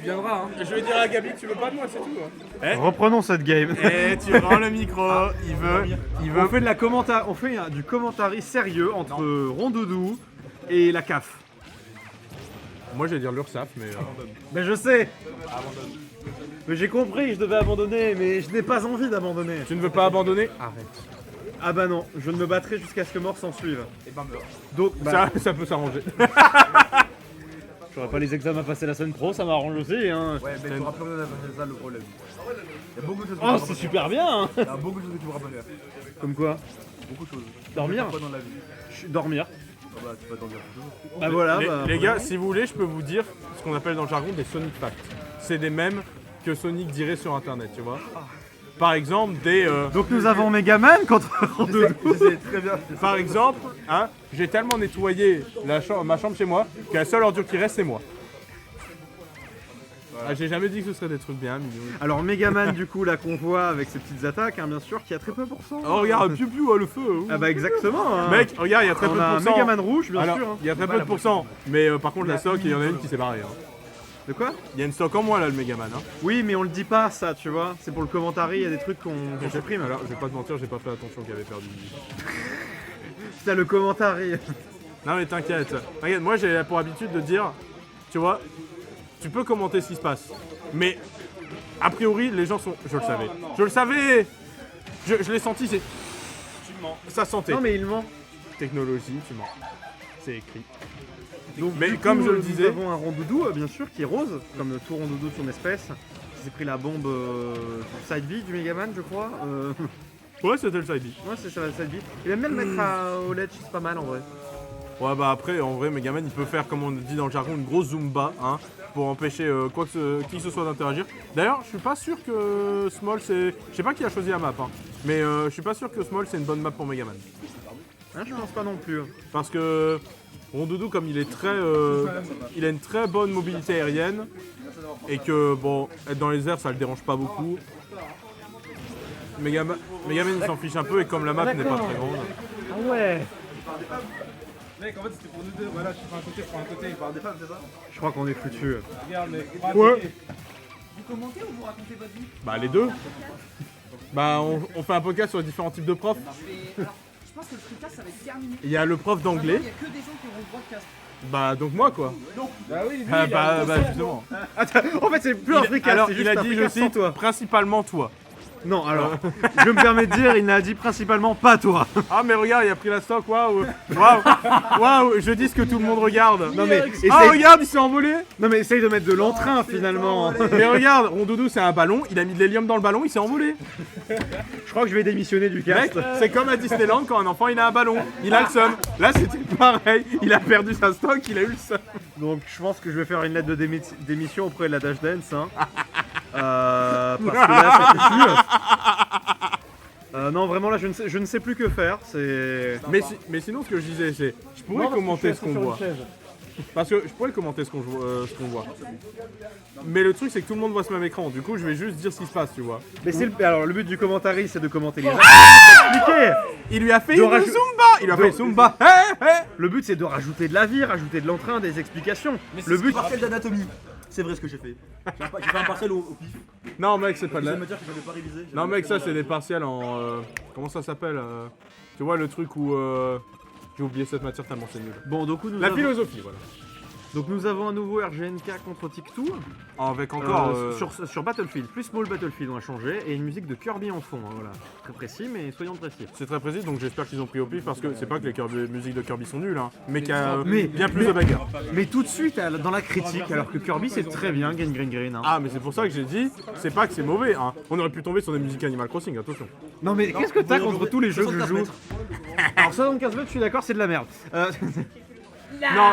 viendras. Hein. Je vais dire à Gabi que tu veux pas de moi, c'est tout. Hein. Reprenons cette game. Eh, tu rends le micro. Il veut. On fait, du commentary sérieux entre Rondoudou et la CAF. Moi, je vais dire l'URSSAF, mais. Mais je sais. Mais j'ai compris, je devais abandonner, mais je n'ai pas envie d'abandonner. Tu ne veux pas abandonner? Arrête. Ah bah non, je ne me battrai jusqu'à ce que mort s'en suive. Et ben meurt. Donc, Ça peut s'arranger. j'aurais pas les examens à passer la semaine pro, ça m'arrange aussi. Hein. Ouais, mais tu auras plus rien à faire, c'est ça le problème. Il y a beaucoup de choses que Oh, tu c'est pourras pas super bien. Hein. faire. Il y a beaucoup de choses que tu pourras pas faire. Comme quoi? Beaucoup de choses. Dormir. Pas dans la vie. Dormir. Ah bah, tu vas dormir toujours. Bah voilà. Les gars, si vous voulez, je peux vous dire ce qu'on appelle dans le jargon des Sonic Facts. C'est des mèmes que Sonic dirait sur internet, tu vois. Par exemple, Donc nous avons Megaman contre Rondoudou. C'est très bien. Par exemple, hein, j'ai tellement nettoyé ma chambre chez moi que la seule ordure qui reste, c'est moi. Ah, j'ai jamais dit que ce serait des trucs bien mignons. Alors Megaman du coup là qu'on voit avec ses petites attaques, hein, bien sûr, qui a très peu de pourcents. Oh regarde, piou piou, le feu. Ah bah exactement. Hein. Mec, regarde, il y a très peu on de a un pourcents. Megaman rouge, bien Alors, sûr. Hein. il y a très peu de pourcents, mais par contre la stock, il y en a une qui s'est barrée. Hein. De quoi? Il y a une stock en moins là, le Megaman. Hein. Oui, mais on le dit pas ça, tu vois. C'est pour le commentary, il y a des trucs qu'on supprime. Alors, je vais pas te mentir, j'ai pas fait attention qu'il avait perdu. C'est le commentary. Non mais t'inquiète. T'inquiète, moi j'ai pour habitude de dire, tu vois, tu peux commenter ce qui se passe, mais a priori les gens sont... Je le savais. Je le savais. Je l'ai senti, c'est... Tu mens. Ça sentait. Non mais il ment. Technologie, tu mens. C'est écrit. Donc, Mais du comme coup, je le nous disais... avons un Rondoudou, bien sûr, qui est rose, comme tout Rondoudou de son espèce. Qui s'est pris la bombe side B du Megaman, je crois. Ouais, c'était le side B. Ouais, c'est ça, la side B. Il aime bien le mettre au ledge, c'est pas mal en vrai. Ouais bah après, en vrai, Megaman il peut faire, comme on dit dans le jargon, une grosse Zumba, hein, pour empêcher qui que ce soit d'interagir. D'ailleurs, je suis pas sûr que Small c'est... Je sais pas qui a choisi la map, hein, mais je suis pas sûr que Small c'est une bonne map pour Megaman. Hein, je pense pas non plus. Parce que Rondoudou, comme il est très, il a une très bonne mobilité aérienne et que bon, être dans les airs, ça le dérange pas beaucoup. Megaman il s'en fiche un peu et comme la map n'est pas très grande. Ah ouais. Mec, en fait, c'était pour nous deux. Voilà, tu prends un côté, je prends un côté. Il parle des femmes, c'est ça? Je crois qu'on est foutu. Regarde, mec. Ouais. Vous commentez ou vous racontez votre vie? Bah les deux. Bah on fait un podcast sur les différents types de profs. Alors, je pense que le truc là, ça va être terminé. Il y a le prof d'anglais. Il y a que des gens qui auront le broadcast. Bah donc moi quoi. Bah oui, lui, Ah, il a bah justement. Attends, en fait c'est plus un fricas, Alors c'est il juste a un dit, je fricas sans cite, toi. principalement toi. Non, alors, je me permets de dire, il n'a dit principalement pas toi. Ah mais regarde, il a pris la stock, waouh. Waouh, je dis ce que tout le monde regarde. Non mais, Ah essaye, regarde, il s'est envolé. non mais essaye de mettre de l'entrain finalement. Mais regarde, Rondoudou c'est un ballon, il a mis de l'hélium dans le ballon, il s'est envolé. Je crois que je vais démissionner du Mec, cast. c'est comme à Disneyland quand un enfant il a un ballon, il a le seum. Là c'était pareil, il a perdu sa stock, il a eu le seum. Donc je pense que je vais faire une lettre de démission auprès de la Dash Dance. Hein. Parce que là, ça fait non, vraiment là, je ne sais plus que faire. C'est. Mais sinon ce que je disais c'est, je pourrais commenter ce qu'on voit. Parce que je pourrais commenter ce qu'on voit. Mais le truc c'est que tout le monde voit ce même écran, du coup je vais juste dire ce qui se passe, tu vois. Mais alors le but du commentary, c'est de commenter les gens. Expliquer. Il lui a fait De une rajou- Zumba. Il lui a fait une Zumba. Le but c'est de rajouter de la vie, rajouter de l'entrain, des explications. Mais c'est Le but. partiel d'anatomie. C'est vrai ce que j'ai fait. J'ai fait un partiel au pif. Non mec, c'est pas de Vous la... allez me dire que j'avais pas révisé. Non mec, ça c'est des partiels en... Comment ça s'appelle Tu vois le truc où... J'ai oublié cette matière tellement c'est nul. Bon, donc La philosophie, voilà. Donc nous avons un nouveau RGNK contre Tic-Two. Avec encore... Sur Battlefield, plus Small Battlefield on a changé, et une musique de Kirby en fond, hein, voilà. Très précis, mais soyons précis. C'est très précis, donc j'espère qu'ils ont pris au pif parce que c'est pas que les musiques de Kirby sont nulles, hein, mais qu'il y a Mais- bien plus mais- de bagarres. Mais tout de suite, dans la critique, alors que Kirby c'est très bien, Green. Hein. Ah mais c'est pour ça que j'ai dit, c'est pas que c'est mauvais, hein. On aurait pu tomber sur des musiques Animal Crossing, attention. Non mais qu'est-ce que t'as contre tous les jeux que je 75 joue mètres. Alors 75 mètres, je suis d'accord, c'est de la merde.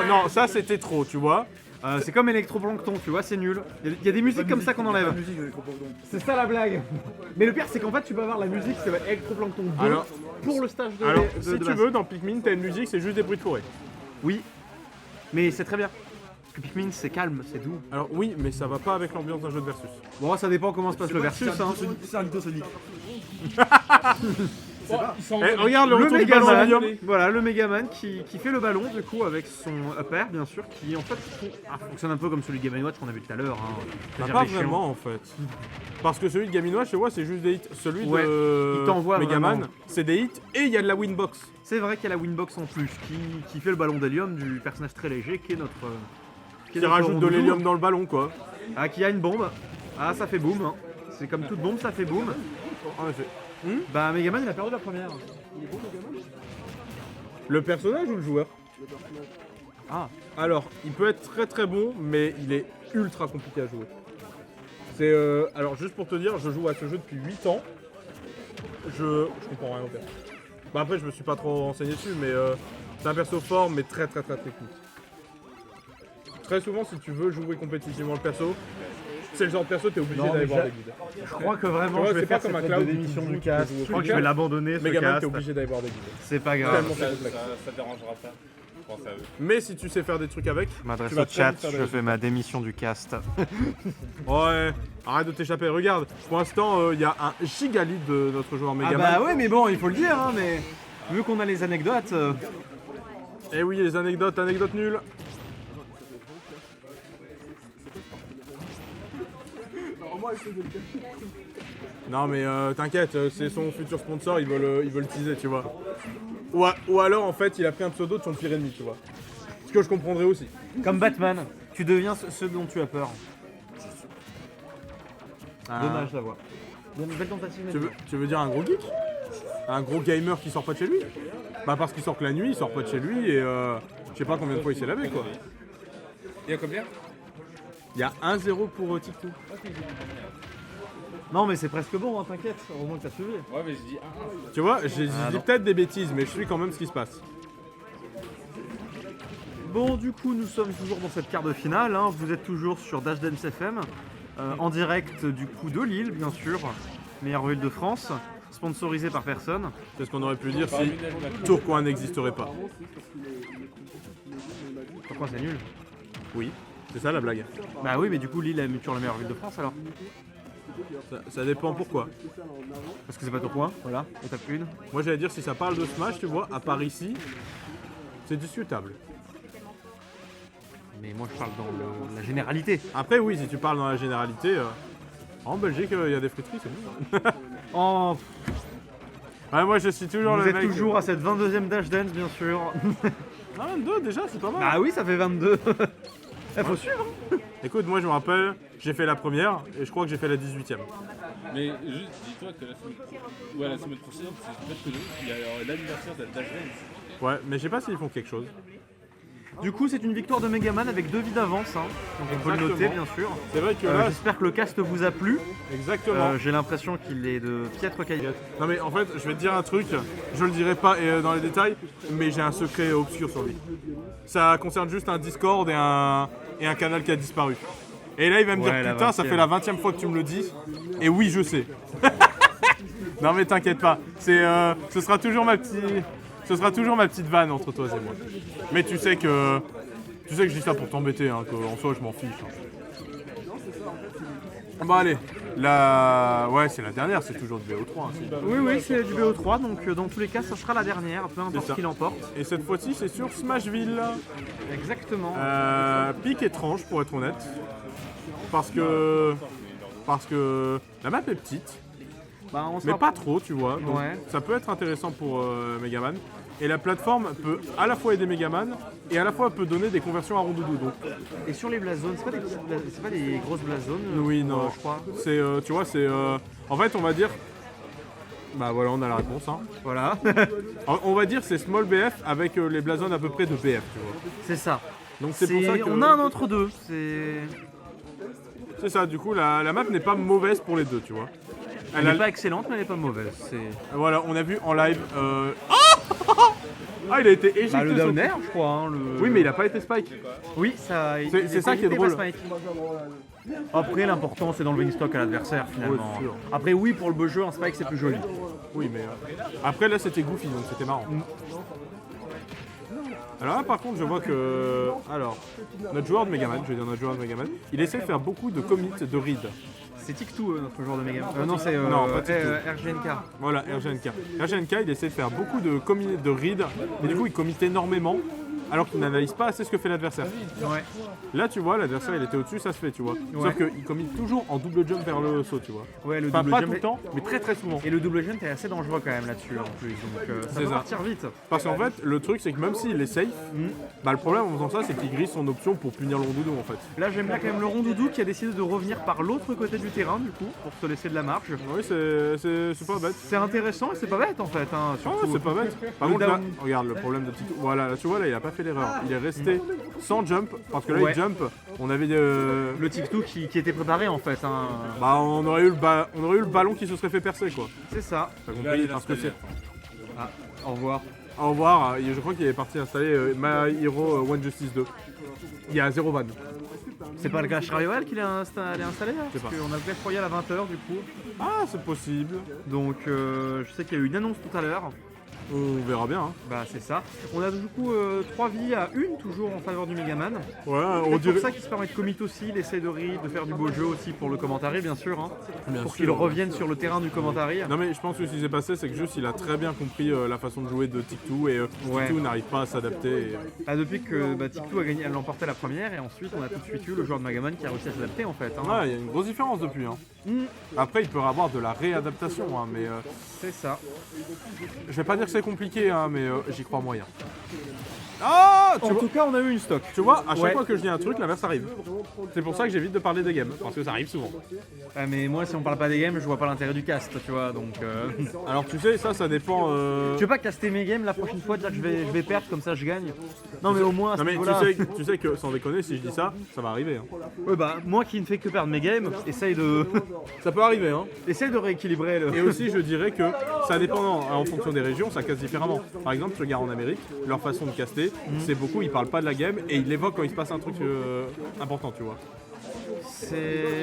Non, ça c'était trop, tu vois. C'est comme Electroplankton, tu vois, c'est nul. Il y a des musiques comme ça qu'on La enlève. musique de Necroplankton. C'est ça la blague. Mais le pire, c'est qu'en fait, tu peux avoir la musique, ça va être Electroplankton 2 Alors- pour le stage de Alors, de- si de tu base. veux, dans Pikmin, t'as une musique, c'est juste des bruits de forêt. Oui, mais c'est très bien. Parce que Pikmin, c'est calme, c'est doux. Alors oui, mais ça va pas avec l'ambiance d'un jeu de versus. Bon, ça dépend comment se passe le versus. Hein. C'est un Lito Sonic. regarde le Le retour du ballon Megaman, William. voilà, le Megaman qui fait le ballon du coup avec son upper bien sûr, qui en fait fonctionne un peu comme celui de Game & Watch qu'on a vu tout à l'heure. Hein. Bah, C'est-à-dire pas les chiants. vraiment en fait. Parce que celui de Game & Watch, tu vois, c'est juste des hits. Celui Ouais, de il t'envoie Megaman, vraiment. c'est des hits et il y a de la winbox. C'est vrai qu'il y a la Winbox en plus qui fait le ballon d'hélium du personnage très léger qui est notre. Qui notre rajoute de rondoudou. l'hélium dans le ballon quoi. Ah, qui a une bombe. Ah, ça fait boum. Hein. C'est comme toute bombe, ça fait boum. En effet. Bah, Megaman il a perdu la première. Le personnage ou le joueur? Ah, Alors, il peut être très très bon, mais il est ultra compliqué à jouer. C'est alors juste pour te dire, je joue à ce jeu depuis 8 ans. Je comprends rien au perso. Bah après, je me suis pas trop renseigné dessus, mais c'est un perso fort, mais très très très technique. Très souvent, si tu veux jouer compétitivement le perso, c'est le genre de perso, t'es obligé Non, d'aller mais voir j'ai- des guides. je crois que vraiment Tu vois, je vais c'est pas faire comme cette un cloud démission où tu du joues- cast. tu joues Je crois que full je vais cast. l'abandonner ce Megaman, t'es cast. obligé d'aller voir des guides. C'est pas grave. Tellement Ça, c'est complexe. ça dérangera pas. Je pense à eux. Mais si tu sais faire des trucs avec, Je m'adresse tu vas au très chat, vite faire des je fais ma démission du cast. ouais, arrête de t'échapper. Regarde, pour l'instant, il y a un giga lead de notre joueur Ah Megaman. bah ouais, mais bon, il faut le dire, hein, mais vu qu'on a les anecdotes, Eh oui, les anecdotes nulles. Non mais t'inquiète, c'est son futur sponsor, ils veulent teaser, tu vois. Ou alors en fait il a pris un pseudo de son pire ennemi, tu vois. Ce que je comprendrais aussi. comme Batman, tu deviens ce dont tu as peur. Dommage d'avoir. Belle tentative. Tu veux dire un gros geek? Un gros gamer qui sort pas de chez lui? Bah parce qu'il sort que la nuit, il sort pas de chez lui et je sais pas combien de fois il s'est lavé quoi. Il y a combien? Il y a 1-0 pour TikTok. Non, mais c'est presque bon, hein, t'inquiète, heureusement que t'as suivi. Ouais, mais je dis Tu vois, j'ai Ah, dit non. peut-être des bêtises, mais je suis quand même ce qui se passe. Bon, du coup, nous sommes toujours dans cette quart de finale. Hein. Vous êtes toujours sur Dashdance FM, en direct du coup de Lille, bien sûr, meilleure ville de France, sponsorisé par personne. C'est ce qu'on aurait pu dire si Tourcoing n'existerait pas. Pourquoi c'est nul? Oui, c'est ça la blague. Bah oui, mais du coup, Lille est toujours la meilleure ville de France alors. Ça dépend pourquoi. Parce que c'est pas ton point, voilà, étape 1. Moi j'allais dire si ça parle de Smash, tu vois, à part ici, c'est discutable. Mais moi je parle dans la généralité. Après oui, si tu parles dans la généralité, en Belgique il y a des friteries, c'est bon. Oh, Ouais, moi je suis toujours vous le êtes mec. toujours à cette 22e Dashdance, bien sûr. Ah 22 déjà, c'est pas mal. Bah oui, ça fait 22. Il faut suivre. Hein. Écoute, moi je me rappelle, j'ai fait la première et je crois que j'ai fait la 18ème. Mais juste dis-toi que la semaine prochaine, c'est peut-être que il y a l'anniversaire de Dashdance. Ouais, mais je sais pas s'ils font quelque chose. Du coup, c'est une victoire de Megaman avec 2 vies d'avance. Hein. Donc on peut le noter, Exactement. bien sûr. C'est vrai que là, J'espère que le cast vous a plu. exactement. J'ai l'impression qu'il est de piètre qualité. Non mais en fait, je vais te dire un truc, je le dirai pas dans les détails, mais j'ai un secret obscur sur lui. Ça concerne juste un Discord et un canal qui a disparu. Et là il va me Ouais, dire la putain, ça 20e. fait la 20ème fois que tu me le dis. Et oui, je sais. Non mais t'inquiète pas, ce sera toujours ma petite vanne entre toi et moi. Mais tu sais que je dis ça pour t'embêter, hein, qu'en soi je m'en fiche. Bon allez, ouais c'est la dernière, c'est toujours du BO3. Hein, Oui, oui, c'est du BO3, donc dans tous les cas, ça sera la dernière, peu importe ça. qui l'emporte. Et cette fois-ci c'est sur Smashville. Exactement. Pic étrange pour être honnête. Parce que la map est petite, Bah, on mais sera pas trop tu vois. Donc Ouais. ça peut être intéressant pour Megaman. Et la plateforme peut à la fois aider Megaman et à la fois peut donner des conversions à rondoudou. Donc Et sur les black zones, c'est pas des grosses black zones oui, non. je crois. c'est tu vois c'est en fait on va dire bah voilà on a la réponse hein. Voilà, On va dire c'est small BF avec les blasons à peu près de BF tu vois. c'est ça. Donc c'est pour ça que On a un entre deux. c'est ça du coup la map n'est pas mauvaise pour les deux tu vois. Elle n'est pas excellente, mais elle n'est pas mauvaise. Voilà, on a vu en live. Ah, il a été éjecté. Bah, le sur- down air, je crois. Hein, Oui, mais il a pas été spike. Oui, ça. C'est ça qui est drôle. Après, l'important, c'est d'enlever une stock à l'adversaire, finalement. Ouais, sûr. Après, oui, pour le beau jeu, un spike, c'est plus joli. Oui, mais après là c'était goofy donc c'était marrant. Alors là par contre je vois que notre joueur de Megaman, je vais dire notre joueur de Megaman, il essaie de faire beaucoup de commits de read. C'est Tic-Two, notre joueur de Mega Man. Non, c'est Non, pas Tic-Two. RGNK. Voilà, RGNK. RGNK, il essaie de faire beaucoup de reads, et du coup, il commit énormément, alors qu'il n'analyse pas assez ce que fait l'adversaire. Ouais. Là, tu vois, l'adversaire, il était au-dessus, ça se fait, tu vois. Ouais. Sauf qu'il commit toujours en double jump vers le saut, tu vois. Ouais, le Enfin, double pas jump tout le est- temps, mais très très souvent. Et le double jump est assez dangereux quand même là-dessus en plus, donc ça C'est peut ça. partir vite. Parce qu'en fait, le truc, c'est que même s'il est safe, bah, le problème en faisant ça, c'est qu'il grille son option pour punir le rondoudou, en fait. Là j'aime bien quand même le rondoudou qui a décidé de revenir par l'autre côté du terrain du coup, pour se laisser de la marge. Oui, c'est pas bête. C'est intéressant et c'est pas bête en fait, hein, Ah, surtout. c'est pas bête. Par Le contre, là, down. regarde le problème de Tito. Voilà, là, tu vois, là, il a pas fait l'erreur. Il est resté sans jump, parce que là, Ouais. il jump. On avait Le Tic-Two qui était préparé en fait, hein. bah, on aurait eu le ballon qui se serait fait percer, quoi. C'est ça. T'as Il va compris aller parce que l'installer, c'est. attends. Ah, au revoir. Au revoir. Je crois qu'il est parti installer My Hero One Justice 2. Il y a 0 van. C'est pas le Clash Royale qu'il est installé là sais Parce pas. qu'on a le Clash Royale à 20h du coup. Ah, c'est possible. Donc je sais qu'il y a eu une annonce tout à l'heure. On verra bien. Hein. Bah c'est ça. On a du coup 3 vies à 1 toujours en faveur du Megaman. Ouais, on C'est dirait. pour ça qu'il se permet de commit aussi, il essaie de faire du beau jeu aussi pour le commentary bien sûr. Hein, Bien pour sûr. qu'il revienne sur le terrain du commentary. Non mais je pense que ce qui s'est passé c'est que juste il a très bien compris la façon de jouer de Tic-Two et Ouais. Tic-Two n'arrive pas à s'adapter. Et, Ah, depuis que Tic-Two a gagné, elle l'emportait la première et ensuite on a tout de suite eu le joueur de Megaman qui a réussi à s'adapter en fait. Hein. Ouais, il y a une grosse différence depuis. Hein. Après il peut y avoir de la réadaptation hein, mais C'est ça. je vais pas dire que c'est compliqué hein, mais j'y crois moyen. Ah En tout cas on a eu une stock. tu vois, à chaque Ouais. fois que je dis un truc, l'inverse arrive. C'est pour ça que j'évite de parler des games, parce que ça arrive souvent. Ah, mais moi si on parle pas des games je vois pas l'intérêt du cast tu vois donc... Alors tu sais, ça dépend... Tu veux pas caster mes games la prochaine fois, dire que je vais perdre comme ça je gagne? Non mais au moins à ce Non mais niveau-là... tu sais que sans déconner, si je dis ça, ça va arriver. Hein. Ouais bah moi qui ne fais que perdre mes games, essaye de Ça peut arriver hein. essaye de rééquilibrer le... Et aussi, je dirais que ça dépend en fonction des régions, ça casse différemment. Par exemple, je regarde en Amérique, leur façon de caster, c'est beaucoup, ils parlent pas de la game et ils l'évoquent quand il se passe un truc important, tu vois.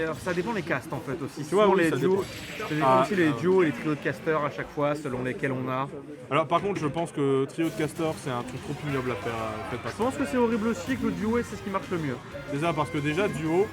Alors, ça dépend les castes en fait aussi. vois, Souvent, oui, les ça duos, dépend. ça dépend Ah, aussi les duos et les trios de casters à chaque fois selon lesquels on a. Alors par contre, je pense que trio de castors, c'est un truc trop ignoble à faire. Faites pas Je ça. pense que c'est horrible aussi que le duo c'est ce qui marche le mieux. Déjà parce que déjà duo,